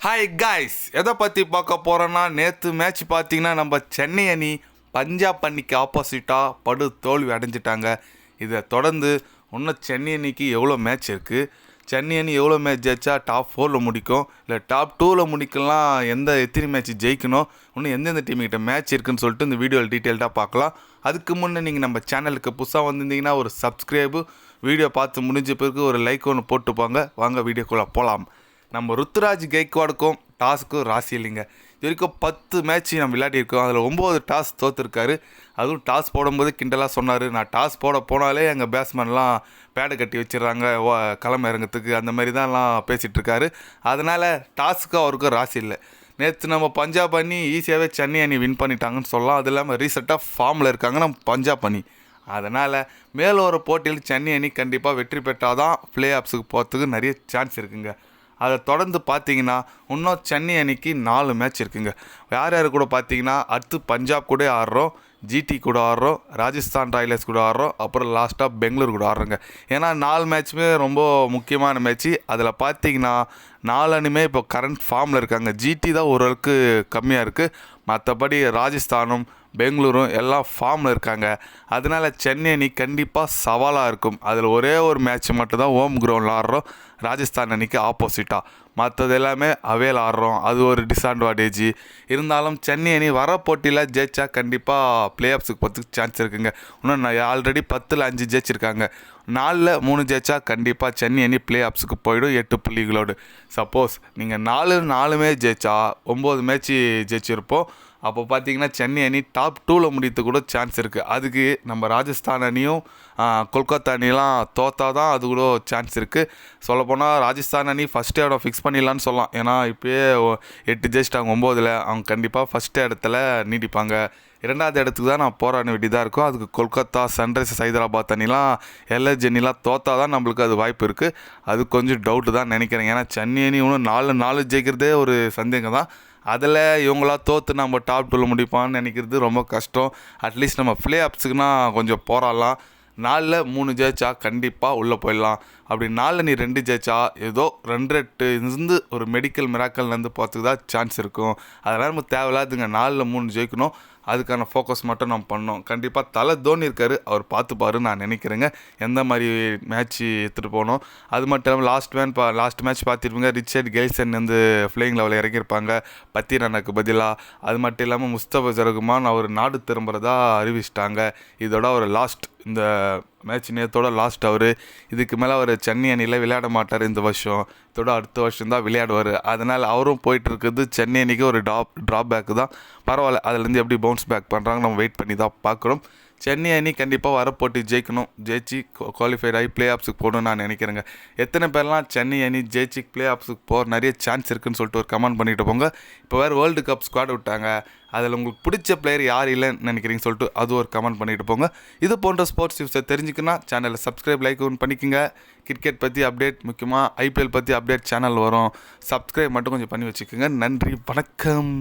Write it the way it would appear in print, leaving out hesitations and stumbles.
Hi guys, எதை பற்றி பார்க்க போகிறோன்னா, நேற்று மேட்ச் பார்த்தீங்கன்னா நம்ம சென்னை அணி பஞ்சாப் அணிக்கு ஆப்போசிட்டாக படு தோல்வி அடைஞ்சிட்டாங்க. இதை தொடர்ந்து இன்னும் சென்னை அணிக்கு எவ்வளோ மேட்ச் இருக்குது, சென்னை அணி எவ்வளோ மேட்ச் ஜெயிச்சா டாப் 4ல் முடிக்கும், இல்லை டாப் 2ல் முடிக்கலாம், எத்தனை மேட்ச் ஜெயிக்கணும், இன்னும் எந்தெந்த டீமுக்கிட்ட மேட்ச் இருக்குன்னு சொல்லிட்டு இந்த வீடியோவில் டீட்டெயில்டாக பார்க்கலாம். அதுக்கு முன்னே நீங்கள் நம்ம சேனலுக்கு புதுசாக வந்திருந்தீங்கன்னா ஒரு சப்ஸ்கிரைபு, வீடியோ பார்த்து முடிஞ்ச பிறகு ஒரு லைக் ஒன்று போட்டுப்பாங்க. வாங்க வீடியோக்குள்ளே போகலாம். நம்ம ருத்துராஜ் கெய்க்வாடுக்கும் டாஸுக்கும் ராசி இல்லைங்க. இது வரைக்கும் 10 மேட்ச் நம்ம விளையாடிருக்கோம். அதில் 9 டாஸ் தோற்றுருக்காரு. அதுவும் டாஸ் போடும்போது கிண்டலாக சொன்னார், நான் டாஸ் போனாலே எங்கள் பேட்ஸ்மேன்லாம் பேடை கட்டி வச்சிடறாங்க களம் இறங்கிறதுக்கு, அந்த மாதிரி தான்லாம் பேசிகிட்ருக்காரு. அதனால் டாஸுக்கு அவருக்கும் ராசி இல்லை. நேற்று நம்ம பஞ்சாப் அணி ஈஸியாகவே சென்னை அணி வின் பண்ணிட்டாங்கன்னு சொல்லலாம். அது இல்லாமல் ரீசெண்டாக ஃபார்மில் இருக்காங்க நம்ம பஞ்சாப் அணி. அதனால் மேலும் ஒரு போட்டியில் சென்னை அணி கண்டிப்பாக வெற்றி பெற்றால் தான் ப்ளே ஆஃப்ஸுக்கு போகிறதுக்கு நிறைய சான்ஸ் இருக்குங்க. அதை தொடர்ந்து பார்த்தீங்கன்னா இன்னும் சென்னை அணிக்கு 4 மேட்ச் இருக்குங்க. யார் யார் கூட பார்த்தீங்கன்னா, அடுத்து பஞ்சாப் கூட ஆடுறோம், ஜிடி கூட ஆடுறோம், ராஜஸ்தான் ராயல்ஸ் கூட ஆடுறோம், அப்புறம் லாஸ்ட்டாக பெங்களூர் கூட ஆடுறோங்க. ஏன்னா 4 மேட்ச்சுமே ரொம்ப முக்கியமான மேட்ச்சு. அதில் பார்த்தீங்கன்னா 4 அணியுமே இப்போ கரண்ட் ஃபார்மில் இருக்காங்க. ஜிடி தான் ஓரளவுக்கு கம்மியாக இருக்குது, மற்றபடி ராஜஸ்தானும் பெங்களூரும் எல்லாம் ஃபார்மில் இருக்காங்க. அதனால் சென்னை அணி கண்டிப்பாக சவாலாக இருக்கும். அதில் ஒரே ஒரு மேட்ச் மட்டும் தான் ஹோம் கிரவுண்டில் ஆடுறோம், ராஜஸ்தான் அணிக்கு ஆப்போசிட்டாக. மற்றது எல்லாமே அவேல் ஆடுறோம், அது ஒரு டிஸ்அட்வான்டேஜ். இருந்தாலும் சென்னை அணி வர போட்டியில் ஜெயிச்சா கண்டிப்பாக ப்ளே ஆஃப்ஸுக்கு போகிறதுக்கு சான்ஸ் இருக்குங்க. இன்னும் ஆல்ரெடி 10ல் 5 ஜெயிச்சிருக்காங்க. 4ல் 3 ஜெயிச்சா கண்டிப்பாக சென்னை அணி ப்ளே ஆஃப்ஸுக்கு போயிடும் 8 புள்ளிகளோடு. சப்போஸ் நீங்கள் 4-4மே ஜெயிச்சா 9 மேட்ச்சு ஜெயிச்சிருப்போம். அப்போ பார்த்தீங்கன்னா சென்னை அணி டாப் 2ல் முடியறது கூட சான்ஸ் இருக்குது. அதுக்கு நம்ம ராஜஸ்தான் அணியும் கொல்கத்தா அணியெலாம் தோற்றா தான் அது கூட சான்ஸ் இருக்குது. சொல்லப்போனால் ராஜஸ்தான் அணி ஃபஸ்ட் இடம் ஃபிக்ஸ் பண்ணிடலான்னு சொல்லலாம். ஏன்னா இப்போயே 8 ஜெயிச்சிட்டாங்க 9ல். அவங்க கண்டிப்பாக ஃபஸ்ட் இடத்துல நீடிப்பாங்க. 2வது இடத்துக்கு தான் நான் போராட வேண்டியதாக இருக்கும். அதுக்கு கொல்கத்தா, சன்ரைசர்ஸ் ஹைதராபாத் அணிலாம், எல்எஸ்ஜி அணிலாம் தோற்றா தான் நம்மளுக்கு அது வாய்ப்பு இருக்குது. அது கொஞ்சம் டவுட்டு தான் நினைக்கிறேன். ஏன்னா சென்னை அணி இன்னும் 4 ஜெயிக்கிறதே ஒரு சந்தேகம் தான். அதில் இவங்களா தோற்று நம்ம டாப் 2ல் முடிப்பான்னு நினைக்கிறது ரொம்ப கஷ்டம். அட்லீஸ்ட் நம்ம ப்ளே ஆஃப்ஸுக்குனா கொஞ்சம் போராடலாம். 4ல் 3 ஜெயிச்சா கண்டிப்பாக உள்ளே போயிடலாம். அப்படி 4ல் நீ 2 ஜெயிச்சா ஏதோ 2 இருந்து ஒரு மெடிக்கல் மிராக்கல்லேருந்து போகிறதுக்கு தான் சான்ஸ் இருக்கும். அதெல்லாம் நம்ம தேவையில்லாதுங்க. 4ல் 3 ஜெயிக்கணும், அதுக்கான ஃபோக்கஸ் மட்டும் நம்ம பண்ணோம். கண்டிப்பாக தலை தோனி இருக்கார், அவர் பார்த்துப்பாருன்னு நான் நினைக்கிறேங்க. எந்த மாதிரி மேட்ச்சு எடுத்துகிட்டு போகணும். அது மட்டும் இல்லாமல் லாஸ்ட் மேட்ச் பார்த்துருப்பீங்க, ரிச்சர்ட் கெய்ல்சன் வந்து ஃப்ளையிங் லெவலில் இறங்கியிருப்பாங்க பத்திரனுக்கு பதிலாக. அது மட்டும் இல்லாமல் முஸ்தபிசர் ரஹ்மான் அவர் நாடு திரும்புகிறதா அறிவிச்சிட்டாங்க. இதோட அவர் லாஸ்ட், இந்த மேட்ச் நேரத்தோட லாஸ்ட். அவர் இதுக்கு மேலே அவர் சென்னை அணியில் விளையாட மாட்டார் இந்த வருஷம். இதோட அடுத்த வருஷம் தான் விளையாடுவார். அதனால் அவரும் போயிட்டுருக்குது சென்னை அணிக்கு ஒரு ட்ராபேக்கு தான். பரவாயில்ல, அதுலேருந்து எப்படி பவுன்ஸ் பேக் பண்ணுறாங்க நம்ம வெயிட் பண்ணி தான் பார்க்குறோம். சென்னை அணி கண்டிப்பாக வரப்போட்டி ஜெயிக்கணும், ஜெயிச்சு குவாலிஃபைட் ஆகி ப்ளே ஆஃப்ஸுக்கு போகணும்னு நான் நினைக்கிறேங்க. எத்தனை பேர்லாம் சென்னை அணி ஜெயிச்சு ப்ளே ஆஃப்ஸுக்கு போகிற நிறைய சான்ஸ் இருக்குதுன்னு சொல்லிட்டு ஒரு கமெண்ட் பண்ணிட்டு போங்க. இப்போ வேறு வேர்ல்டு கப் ஸ்குவாட் விட்டாங்க, அதில் உங்களுக்கு பிடிச்ச பிளேயர் யார் இல்லைன்னு நினைக்கிறீங்கன்னு சொல்லிட்டு அது ஒரு கமெண்ட் பண்ணிட்டு போங்க. இது போன்ற ஸ்போர்ட்ஸ் நியூஸை தெரிஞ்சுக்கன்னா சேனலை சப்ஸ்கிரைப், லைக் ஒன்று பண்ணிக்கோங்க. கிரிக்கெட் பற்றி அப்டேட், முக்கியமாக ஐபிஎல் பற்றி அப்டேட் சேனல் வரும். சப்ஸ்கிரைப் மட்டும் கொஞ்சம் பண்ணி வச்சுக்கோங்க. நன்றி, வணக்கம்.